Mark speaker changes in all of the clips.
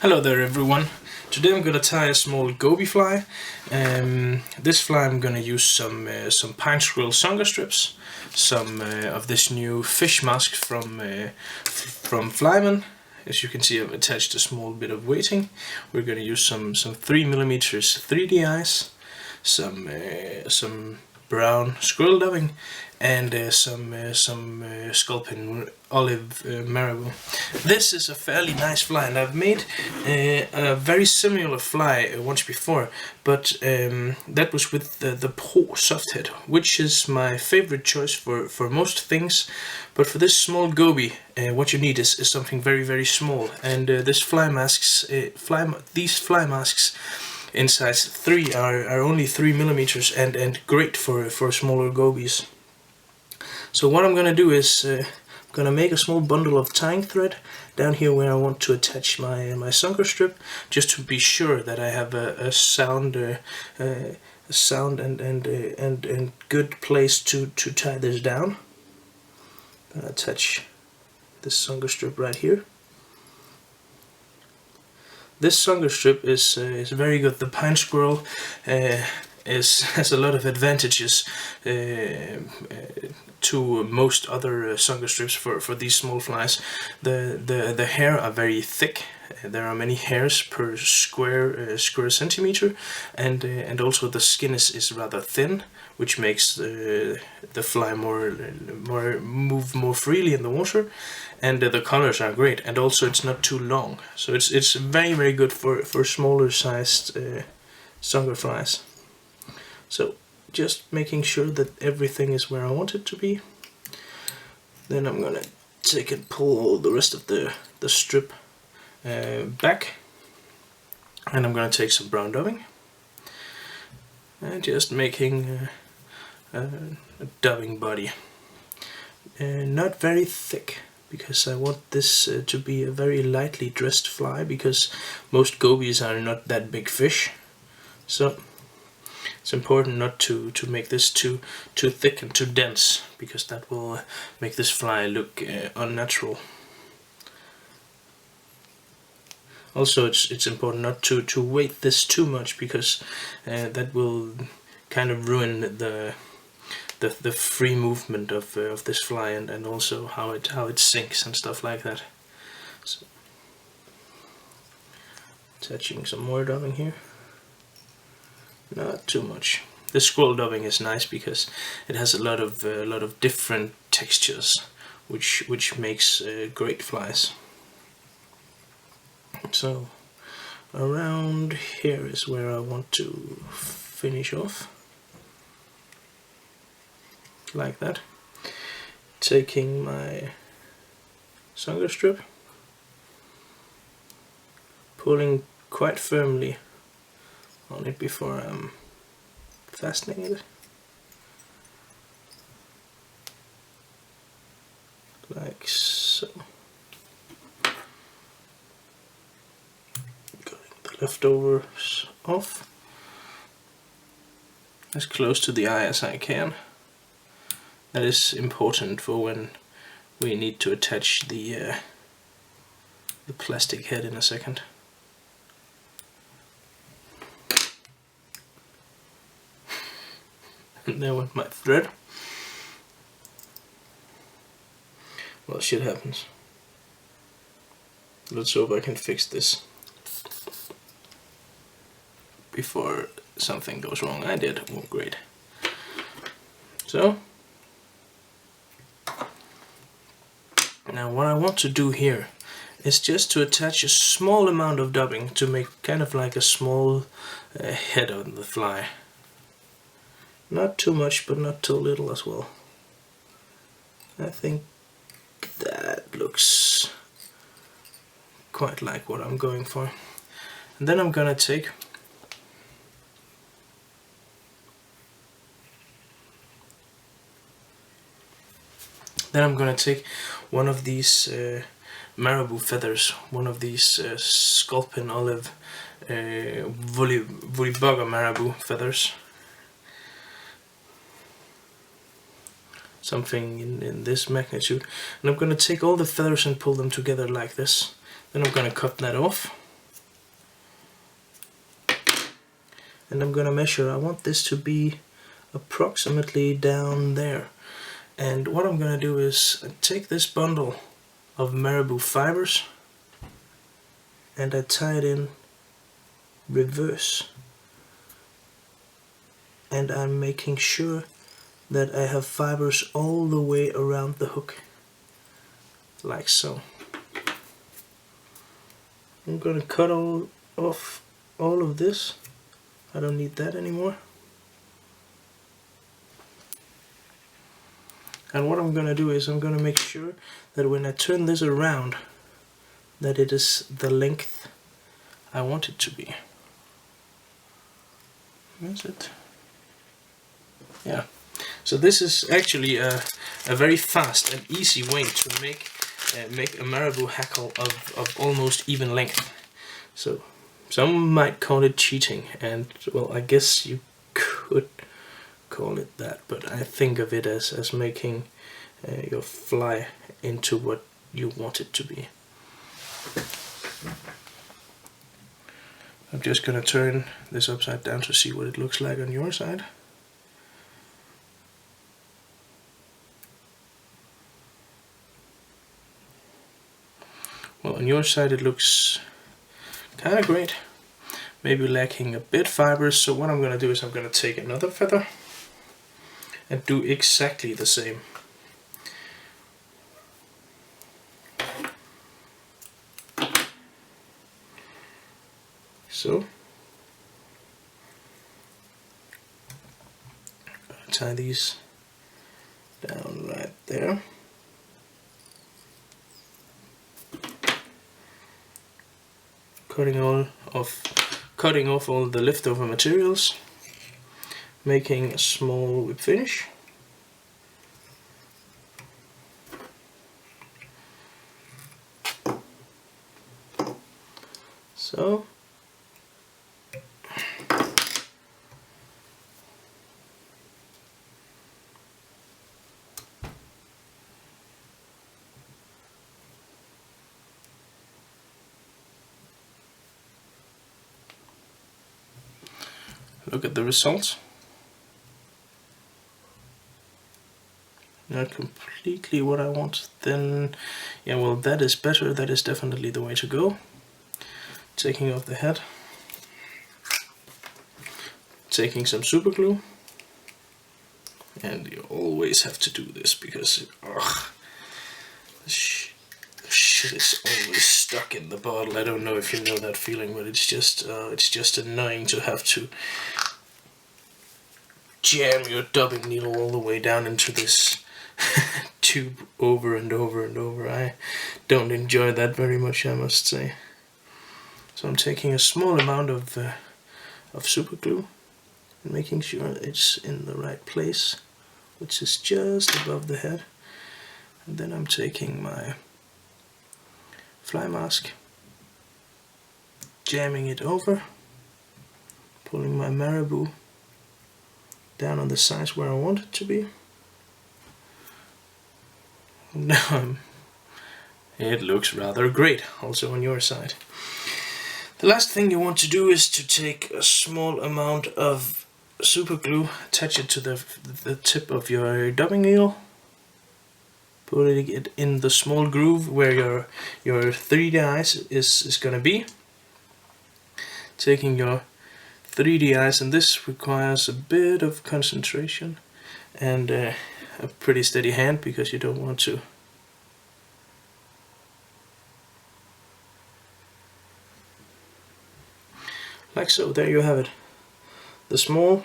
Speaker 1: Hello there everyone. Today I'm gonna tie a small goby fly. This fly I'm gonna use some pine squirrel sunger strips, some of this new fish mask from Flyman. As you can see, I've attached a small bit of weighting. We're gonna use some 3mm 3D eyes, some brown squirrel dubbing, and some sculpin olive marabou. This is a fairly nice fly, and I've made a very similar fly once before, but that was with the Pro Softhead, which is my favorite choice for most things. But for this small goby, what you need is something very small, and these fly masks in size 3 are only 3mm and great for smaller gobies. So what I'm gonna do is I'm gonna make a small bundle of tying thread down here where I want to attach my sunger strip, just to be sure that I have a sound and good place to tie this down. I'm gonna attach this sunger strip right here. This sunger strip is very good. The pine squirrel has a lot of advantages to most other sunger strips for these small flies. The hair are very thick. There are many hairs per square centimeter, and also the skin is rather thin, which makes the fly move more freely in the water, and the colors are great, and also it's not too long, so it's very good for smaller sized sunger flies. So just making sure that everything is where I want it to be. Then I'm gonna take and pull all the rest of the strip back, and I'm gonna take some brown dubbing and just making a dubbing body, not very thick, because I want this to be a very lightly dressed fly, because most gobies are not that big fish. So it's important not to make this too thick and too dense, because that will make this fly look unnatural. Also, it's important not to weight this too much, because that will kind of ruin the free movement of this fly, and also how it sinks and stuff like that. So, attaching some more dubbing here. Not too much. The squirrel dubbing is nice because it has a lot of different textures, which makes great flies. So around here is where I want to finish off, like that. Taking my sunger strip, pulling quite firmly on it before I'm fastening it, like so. Getting the leftovers off as close to the eye as I can. That is important for when we need to attach the plastic head in a second. And there went my thread. Well, shit happens. Let's hope I can fix this before something goes wrong. I did. Oh, great. So now what I want to do here is just to attach a small amount of dubbing to make kind of like a small head on the fly. Not too much, but not too little as well. I think that looks quite like what I'm going for. And then I'm gonna take one of these marabou feathers, one of these sculpin olive woolly marabou feathers. Something in this magnitude, and I'm going to take all the feathers and pull them together like this. Then I'm going to cut that off, and I'm gonna measure. I want this to be approximately down there. And what I'm gonna do is take this bundle of marabou fibers and I tie it in reverse. And I'm making sure that I have fibers all the way around the hook, like so. I'm gonna cut off all of this. I don't need that anymore. And what I'm gonna do is I'm gonna make sure that when I turn this around, that it is the length I want it to be. Is it? Yeah. So this is actually a very fast and easy way to make a marabou hackle of almost even length. So some might call it cheating, and well, I guess you could call it that, but I think of it as making your fly into what you want it to be. I'm just gonna turn this upside down to see what it looks like on your side. Well, on your side it looks kind of great, maybe lacking a bit fibers, so what I'm gonna do is I'm gonna take another feather and do exactly the same. So, tie these down right there. Cutting off all the leftover materials, making a small whip finish. So, look at the results. Not completely what I want, then yeah, well, that is better. That is definitely the way to go. Taking off the head, taking some super glue, and you always have to do this because the shit is always stuck in the bottle. I don't know if you know that feeling, but it's just annoying to have to jam your dubbing needle all the way down into this tube over and over and over. I don't enjoy that very much, I must say. So I'm taking a small amount of super glue and making sure it's in the right place, which is just above the head. And then I'm taking my fly mask, jamming it over, pulling my marabou down on the sides where I want it to be. And now it looks rather great, also on your side. The last thing you want to do is to take a small amount of super glue, attach it to the tip of your dubbing needle, putting it in the small groove where your 3D eyes is gonna be. Taking your 3D eyes, and this requires a bit of concentration and a pretty steady hand because you don't want to like so. There you have it, the small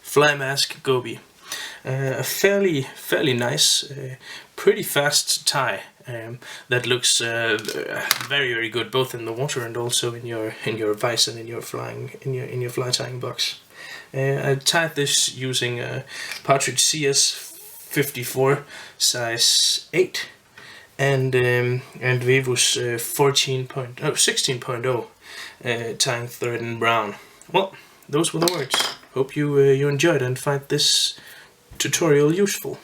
Speaker 1: fly mask Goby. A fairly nice, pretty fast tie that looks very good both in the water and also in your vise and in your fly tying box. I tied this using a partridge CS 54 size 8 and Vevus 16.0 tying thread in brown. Well, those were the words. Hope you enjoyed and find this tutorial useful.